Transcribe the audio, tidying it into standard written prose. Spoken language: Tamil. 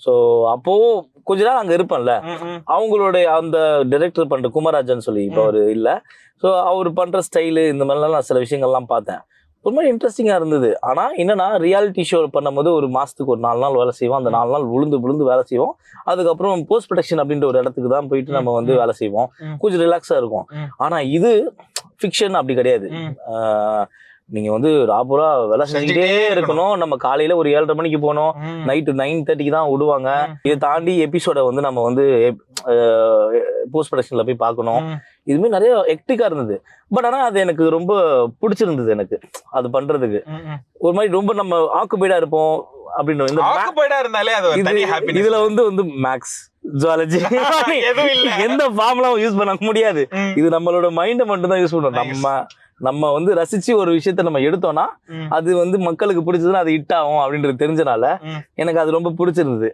ஸோ அப்போ கொஞ்ச நாள் அங்க இருப்பேன்ல, அவங்களுடைய அந்த டைரக்டர் பண்ற குமாராஜன் சொல்லி இப்போ அவர் இல்ல. ஸோ அவர் பண்ற ஸ்டைலு இந்த மாதிரிலாம் நான் சில விஷயங்கள்லாம் பார்த்தேன். ரொம்ப இன்ட்ரெஸ்டிங்கா இருந்தது. ஆனா என்னன்னா ரியாலிட்டி ஷோ பண்ணும்போது ஒரு மாசத்துக்கு ஒரு 4 நாள் வேலை செய்வோம். அந்த 4 நாள் விழுந்து வேலை செய்வோம். அதுக்கப்புறம் போஸ்ட் ப்ரொடக்ஷன் அப்படின்ற ஒரு இடத்துக்கு தான் போயிட்டு நம்ம வந்து வேலை செய்வோம். கொஞ்சம் ரிலாக்ஸா இருக்கும். ஆனா இது ஃபிக்ஷன் அப்படி கிடையாது. நீங்க வந்து ராபுரா வேலை செஞ்சுட்டே இருக்கணும். நம்ம காலையில ஒரு 7:30 மணிக்கு போனோம், நைட்டு 9:30க்கு தான் விடுவாங்க. இதை தாண்டி எபிசோட வந்து நம்ம வந்து போஸ்ட் ப்ரொடக்ஷன்ல போய் பார்க்கணும். இதுமே நிறைய ஹெக்டிக்கா இருந்தது. பட் ஆனா அது எனக்கு ரொம்ப பிடிச்சிருந்தது. எனக்கு அது பண்றதுக்கு ஒரு மாதிரி ரொம்ப நம்ம ஆக்குபைடா இருப்போம் அப்படின்னு. இதுல வந்து மேக்ஸ் ஜுவாலஜி எந்த ஃபார்முலாவும் யூஸ் பண்ண முடியாது. இது நம்மளோட மைண்டை மட்டும் தான் யூஸ் பண்ணணும். நம்ம வந்து ரசிச்சு ஒரு விஷயத்த நம்ம எடுத்தோம்னா அது வந்து மக்களுக்கு பிடிச்சதுன்னா அது ஹிட் ஆகும் அப்படின்றது தெரிஞ்சனால எனக்கு அது ரொம்ப பிடிச்சிருந்தது.